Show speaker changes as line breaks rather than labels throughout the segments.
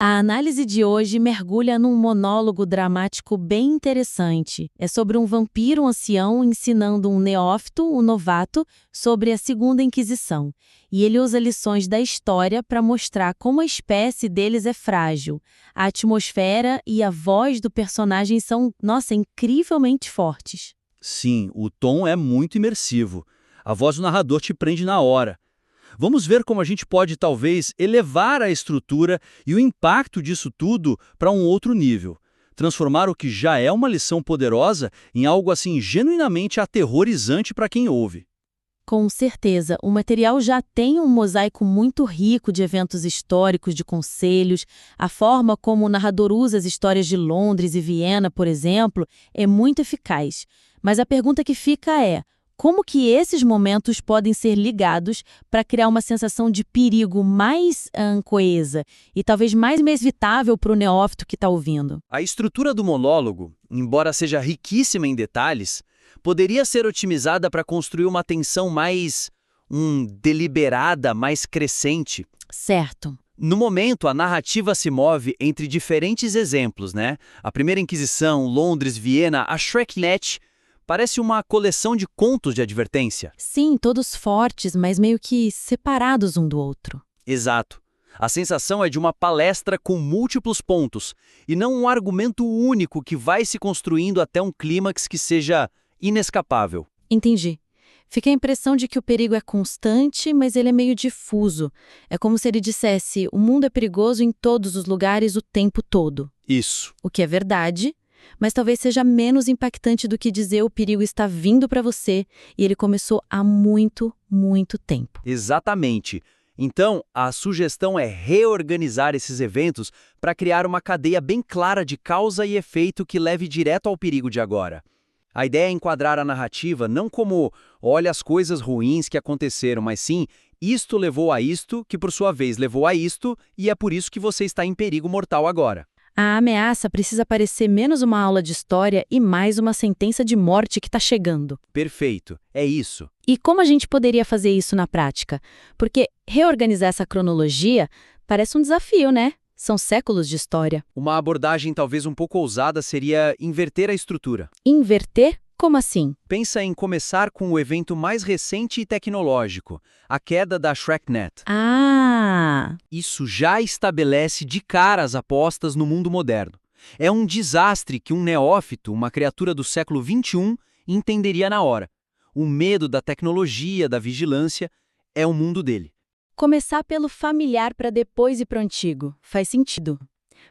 A análise de hoje mergulha num monólogo dramático bem interessante. É sobre um vampiro ancião ensinando um neófito, um novato, sobre a Segunda Inquisição. E ele usa lições da história para mostrar como a espécie deles é frágil. A atmosfera e a voz do personagem são, nossa, incrivelmente fortes.
Sim, o tom é muito imersivo. A voz do narrador te prende na hora. Vamos ver como a gente pode, talvez, elevar a estrutura e o impacto disso tudo para um outro nível. Transformar o que já é uma lição poderosa em algo assim genuinamente aterrorizante para quem ouve.
Com certeza, o material já tem um mosaico muito rico de eventos históricos, de conselhos. A forma como o narrador usa as histórias de Londres e Viena, por exemplo, é muito eficaz. Mas a pergunta que fica é: como que esses momentos podem ser ligados para criar uma sensação de perigo mais coesa e talvez mais inevitável para o neófito que está ouvindo?
A estrutura do monólogo, embora seja riquíssima em detalhes, poderia ser otimizada para construir uma tensão mais deliberada, mais crescente.
Certo.
No momento, a narrativa se move entre diferentes exemplos, né? A Primeira Inquisição, Londres, Viena, a Shreknet. Parece uma coleção de contos de advertência.
Sim, todos fortes, mas meio que separados um do outro.
Exato. A sensação é de uma palestra com múltiplos pontos, e não um argumento único que vai se construindo até um clímax que seja inescapável.
Entendi. Fica a impressão de que o perigo é constante, mas ele é meio difuso. É como se ele dissesse: o mundo é perigoso em todos os lugares o tempo todo.
Isso.
O que é verdade, mas talvez seja menos impactante do que dizer o perigo está vindo para você e ele começou há muito, muito tempo.
Exatamente. Então, a sugestão é reorganizar esses eventos para criar uma cadeia bem clara de causa e efeito que leve direto ao perigo de agora. A ideia é enquadrar a narrativa não como olha as coisas ruins que aconteceram, mas sim isto levou a isto, que por sua vez levou a isto, e é por isso que você está em perigo mortal agora.
A ameaça precisa parecer menos uma aula de história e mais uma sentença de morte que está chegando.
Perfeito, é isso.
E como a gente poderia fazer isso na prática? Porque reorganizar essa cronologia parece um desafio, né? São séculos de história.
Uma abordagem talvez um pouco ousada seria inverter a estrutura.
Inverter? Como assim?
Pensa em começar com o evento mais recente e tecnológico, a queda da Shreknet. Isso já estabelece de cara as apostas no mundo moderno. É um desastre que um neófito, uma criatura do século XXI, entenderia na hora. O medo da tecnologia, da vigilância, é o mundo dele.
Começar pelo familiar para depois ir para o antigo. Faz sentido.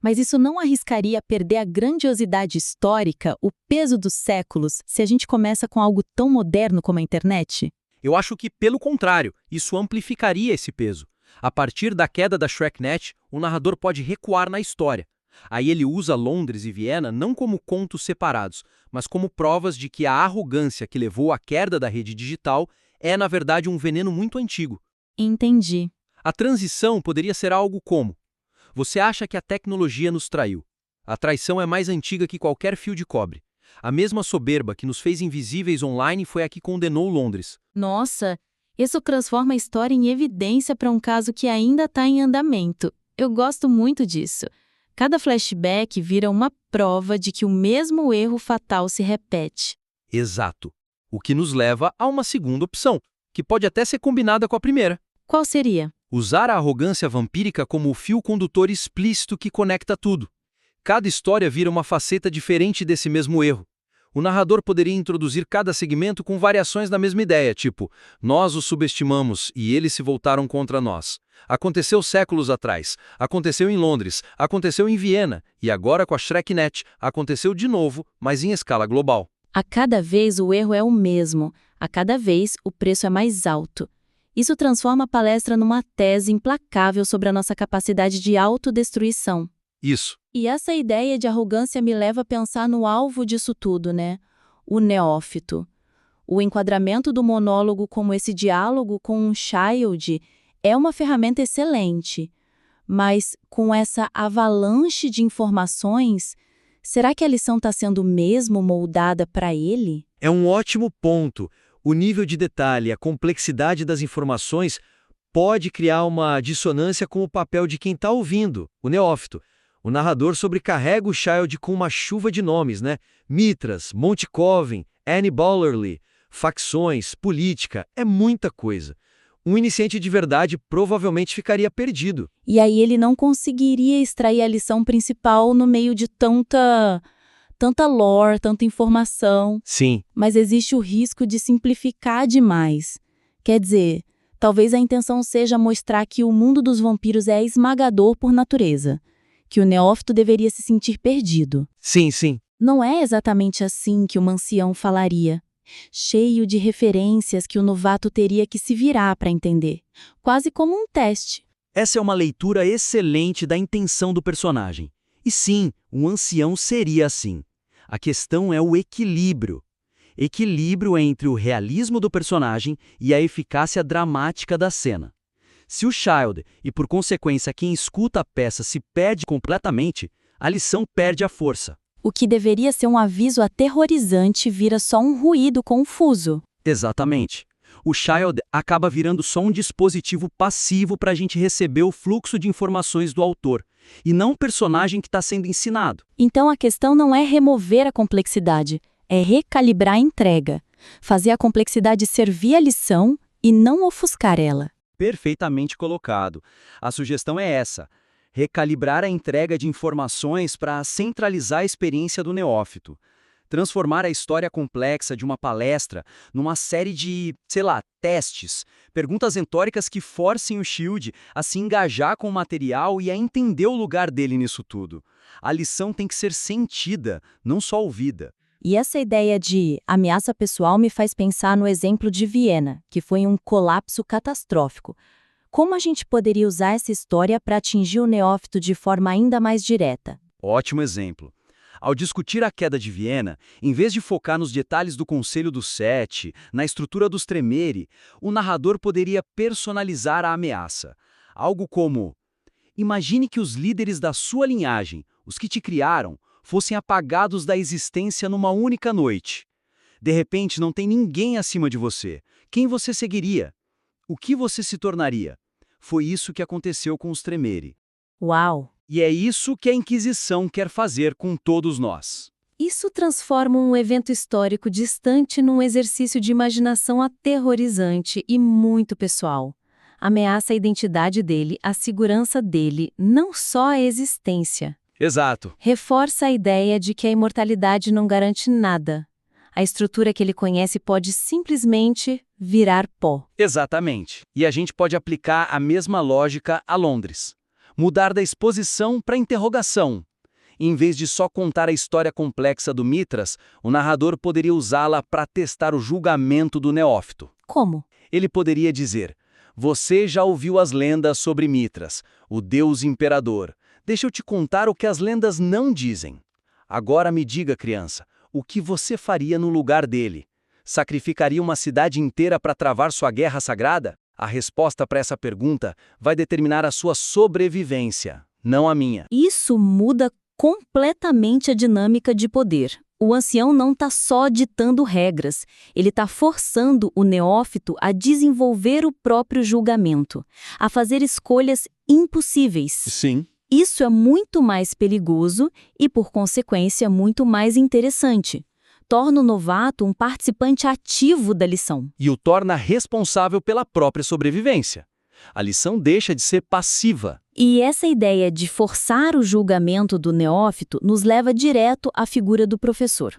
Mas isso não arriscaria perder a grandiosidade histórica, o peso dos séculos, se a gente começa com algo tão moderno como a internet?
Eu acho que, pelo contrário, isso amplificaria esse peso. A partir da queda da Shreknet, o narrador pode recuar na história. Aí ele usa Londres e Viena não como contos separados, mas como provas de que a arrogância que levou à queda da rede digital é, na verdade, um veneno muito antigo.
Entendi.
A transição poderia ser algo como: você acha que a tecnologia nos traiu. A traição é mais antiga que qualquer fio de cobre. A mesma soberba que nos fez invisíveis online foi a que condenou Londres.
Nossa, isso transforma a história em evidência para um caso que ainda está em andamento. Eu gosto muito disso. Cada flashback vira uma prova de que o mesmo erro fatal se repete.
Exato. O que nos leva a uma segunda opção, que pode até ser combinada com a primeira.
Qual seria?
Usar a arrogância vampírica como o fio condutor explícito que conecta tudo. Cada história vira uma faceta diferente desse mesmo erro. O narrador poderia introduzir cada segmento com variações da mesma ideia, tipo: nós os subestimamos e eles se voltaram contra nós. Aconteceu séculos atrás, aconteceu em Londres, aconteceu em Viena, e agora com a Shreknet, aconteceu de novo, mas em escala global.
A cada vez o erro é o mesmo, a cada vez o preço é mais alto. Isso transforma a palestra numa tese implacável sobre a nossa capacidade de autodestruição.
Isso.
E essa ideia de arrogância me leva a pensar no alvo disso tudo, né? O neófito. O enquadramento do monólogo como esse diálogo com um child é uma ferramenta excelente. Mas, com essa avalanche de informações, será que a lição está sendo mesmo moldada para ele?
É um ótimo ponto. O nível de detalhe, a complexidade das informações pode criar uma dissonância com o papel de quem está ouvindo, o neófito. O narrador sobrecarrega o Child com uma chuva de nomes, né? Mithras, Monte Coven, Annie Ballerly, facções, política, é muita coisa. Um iniciante de verdade provavelmente ficaria perdido.
E aí ele não conseguiria extrair a lição principal no meio de tanta lore, tanta informação.
Sim.
Mas existe o risco de simplificar demais. Quer dizer, talvez a intenção seja mostrar que o mundo dos vampiros é esmagador por natureza, que o neófito deveria se sentir perdido.
Sim, sim.
Não é exatamente assim que o ancião falaria, cheio de referências que o novato teria que se virar para entender, quase como um teste.
Essa é uma leitura excelente da intenção do personagem. E sim, um ancião seria assim. A questão é o equilíbrio. Equilíbrio entre o realismo do personagem e a eficácia dramática da cena. Se o Child, e por consequência quem escuta a peça, se perde completamente, a lição perde a força.
O que deveria ser um aviso aterrorizante vira só um ruído confuso.
Exatamente. O Child acaba virando só um dispositivo passivo para a gente receber o fluxo de informações do autor, e não o personagem que está sendo ensinado.
Então a questão não é remover a complexidade, é recalibrar a entrega, fazer a complexidade servir a lição e não ofuscar ela.
Perfeitamente colocado. A sugestão é essa: recalibrar a entrega de informações para centralizar a experiência do neófito. Transformar a história complexa de uma palestra numa série de, testes, perguntas retóricas que forcem o Shield a se engajar com o material e a entender o lugar dele nisso tudo. A lição tem que ser sentida, não só ouvida.
E essa ideia de ameaça pessoal me faz pensar no exemplo de Viena, que foi um colapso catastrófico. Como a gente poderia usar essa história para atingir o neófito de forma ainda mais direta?
Ótimo exemplo. Ao discutir a queda de Viena, em vez de focar nos detalhes do Conselho dos Sete, na estrutura dos Tremere, o narrador poderia personalizar a ameaça. Algo como: imagine que os líderes da sua linhagem, os que te criaram, fossem apagados da existência numa única noite. De repente, não tem ninguém acima de você. Quem você seguiria? O que você se tornaria? Foi isso que aconteceu com os Tremere.
Uau!
E é isso que a Inquisição quer fazer com todos nós.
Isso transforma um evento histórico distante num exercício de imaginação aterrorizante e muito pessoal. Ameaça a identidade dele, a segurança dele, não só a existência.
Exato.
Reforça a ideia de que a imortalidade não garante nada. A estrutura que ele conhece pode simplesmente virar pó.
Exatamente. E a gente pode aplicar a mesma lógica a Londres. Mudar da exposição para interrogação. Em vez de só contar a história complexa do Mithras, o narrador poderia usá-la para testar o julgamento do neófito.
Como?
Ele poderia dizer: você já ouviu as lendas sobre Mithras, o deus imperador. Deixa eu te contar o que as lendas não dizem. Agora me diga, criança, o que você faria no lugar dele? Sacrificaria uma cidade inteira para travar sua guerra sagrada? A resposta para essa pergunta vai determinar a sua sobrevivência, não a minha.
Isso muda completamente a dinâmica de poder. O ancião não está só ditando regras, ele está forçando o neófito a desenvolver o próprio julgamento, a fazer escolhas impossíveis.
Sim.
Isso é muito mais perigoso e, por consequência, muito mais interessante. Torna o novato um participante ativo da lição.
E o torna responsável pela própria sobrevivência. A lição deixa de ser passiva.
E essa ideia de forçar o julgamento do neófito nos leva direto à figura do professor.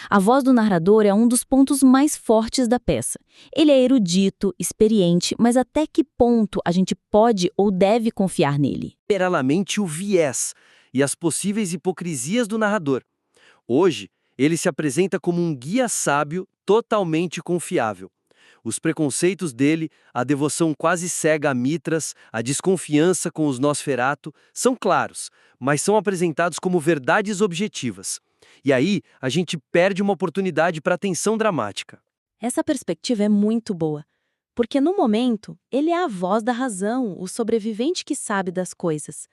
A voz do narrador é um dos pontos mais fortes da peça. Ele é erudito, experiente, mas até que ponto a gente pode ou deve confiar nele?
Paralelamente o viés e as possíveis hipocrisias do narrador. Hoje, ele se apresenta como um guia sábio totalmente confiável. Os preconceitos dele, a devoção quase cega a Mithras, a desconfiança com os Nosferatu, são claros, mas são apresentados como verdades objetivas. E aí, a gente perde uma oportunidade para a tensão dramática.
Essa perspectiva é muito boa, porque no momento, ele é a voz da razão, o sobrevivente que sabe das coisas.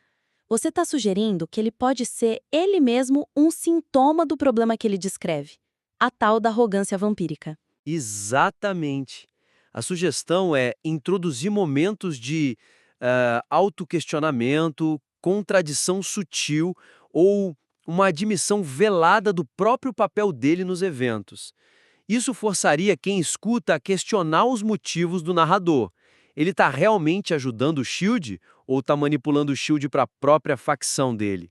Você está sugerindo que ele pode ser ele mesmo um sintoma do problema que ele descreve, a tal da arrogância vampírica.
Exatamente. A sugestão é introduzir momentos de autoquestionamento, contradição sutil ou uma admissão velada do próprio papel dele nos eventos. Isso forçaria quem escuta a questionar os motivos do narrador. Ele está realmente ajudando o Shield ou está manipulando o Shield para a própria facção dele?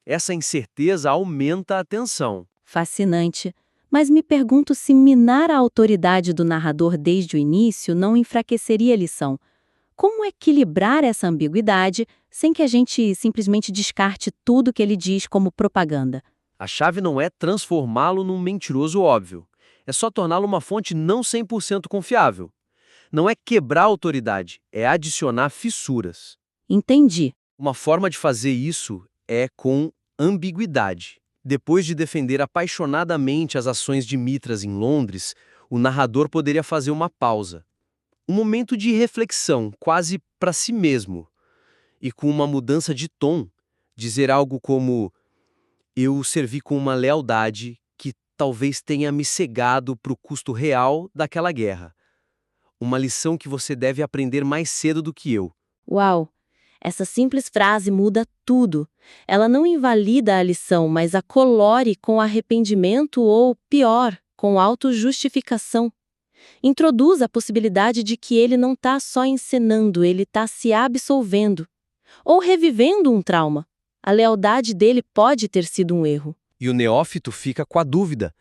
Essa incerteza aumenta a tensão.
Fascinante. Mas me pergunto se minar a autoridade do narrador desde o início não enfraqueceria a lição. Como equilibrar essa ambiguidade sem que a gente simplesmente descarte tudo que ele diz como propaganda?
A chave não é transformá-lo num mentiroso óbvio. É só torná-lo uma fonte não 100% confiável. Não é quebrar a autoridade, é adicionar fissuras.
Entendi.
Uma forma de fazer isso é com ambiguidade. Depois de defender apaixonadamente as ações de Mithras em Londres, o narrador poderia fazer uma pausa. Um momento de reflexão, quase para si mesmo. E com uma mudança de tom, dizer algo como: eu servi com uma lealdade que talvez tenha me cegado para o custo real daquela guerra. Uma lição que você deve aprender mais cedo do que eu.
Uau! Essa simples frase muda tudo. Ela não invalida a lição, mas a colore com arrependimento ou, pior, com autojustificação. Introduz a possibilidade de que ele não está só encenando, ele está se absolvendo. Ou revivendo um trauma. A lealdade dele pode ter sido um erro.
E o neófito fica com a dúvida.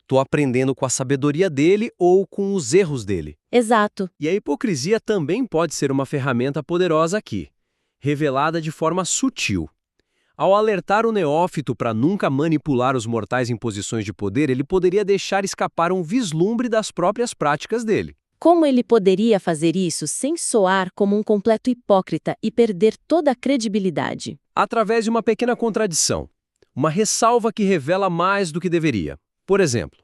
Estou aprendendo com a sabedoria dele ou com os erros dele?
Exato.
E a hipocrisia também pode ser uma ferramenta poderosa aqui, revelada de forma sutil. Ao alertar o neófito para nunca manipular os mortais em posições de poder, ele poderia deixar escapar um vislumbre das próprias práticas dele.
Como ele poderia fazer isso sem soar como um completo hipócrita e perder toda a credibilidade?
Através de uma pequena contradição, uma ressalva que revela mais do que deveria. Por exemplo,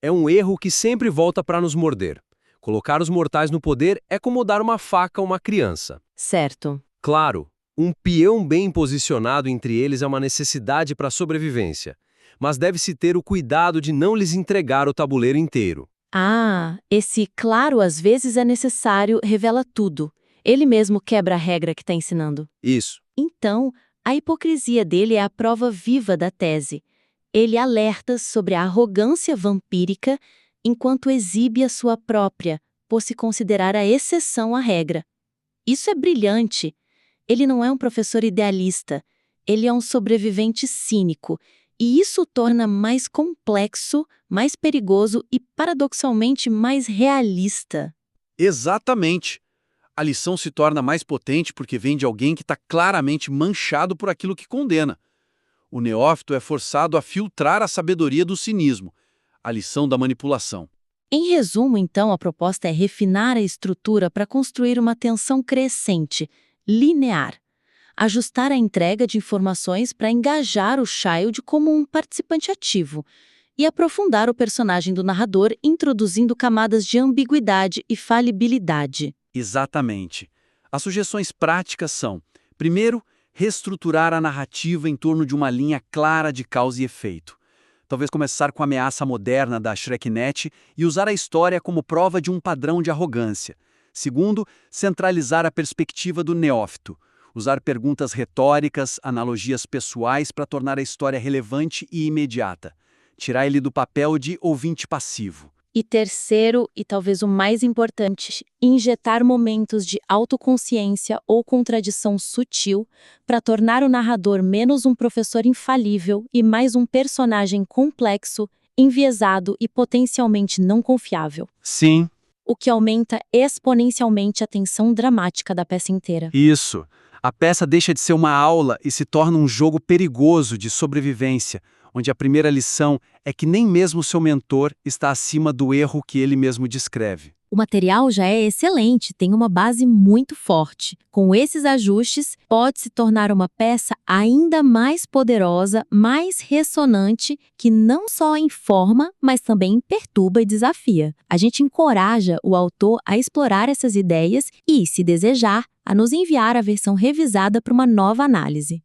é um erro que sempre volta para nos morder. Colocar os mortais no poder é como dar uma faca a uma criança.
Certo.
Claro, um peão bem posicionado entre eles é uma necessidade para a sobrevivência, mas deve-se ter o cuidado de não lhes entregar o tabuleiro inteiro.
Ah, esse claro às vezes é necessário revela tudo. Ele mesmo quebra a regra que está ensinando.
Isso.
Então, a hipocrisia dele é a prova viva da tese. Ele alerta sobre a arrogância vampírica enquanto exibe a sua própria, por se considerar a exceção à regra. Isso é brilhante. Ele não é um professor idealista, ele é um sobrevivente cínico, e isso o torna mais complexo, mais perigoso e, paradoxalmente, mais realista.
Exatamente. A lição se torna mais potente porque vem de alguém que está claramente manchado por aquilo que condena. O neófito é forçado a filtrar a sabedoria do cinismo, a lição da manipulação.
Em resumo, então, a proposta é refinar a estrutura para construir uma tensão crescente, linear. Ajustar a entrega de informações para engajar o Child como um participante ativo e aprofundar o personagem do narrador introduzindo camadas de ambiguidade e falibilidade.
Exatamente. As sugestões práticas são: primeiro, reestruturar a narrativa em torno de uma linha clara de causa e efeito. Talvez começar com a ameaça moderna da Shreknet e usar a história como prova de um padrão de arrogância. Segundo, centralizar a perspectiva do neófito. Usar perguntas retóricas, analogias pessoais para tornar a história relevante e imediata. Tirar ele do papel de ouvinte passivo.
E terceiro, e talvez o mais importante, injetar momentos de autoconsciência ou contradição sutil para tornar o narrador menos um professor infalível e mais um personagem complexo, enviesado e potencialmente não confiável.
Sim.
O que aumenta exponencialmente a tensão dramática da peça inteira.
Isso. A peça deixa de ser uma aula e se torna um jogo perigoso de sobrevivência, onde a primeira lição é que nem mesmo seu mentor está acima do erro que ele mesmo descreve.
O material já é excelente, tem uma base muito forte. Com esses ajustes, pode se tornar uma peça ainda mais poderosa, mais ressonante, que não só informa, mas também perturba e desafia. A gente encoraja o autor a explorar essas ideias e, se desejar, a nos enviar a versão revisada para uma nova análise.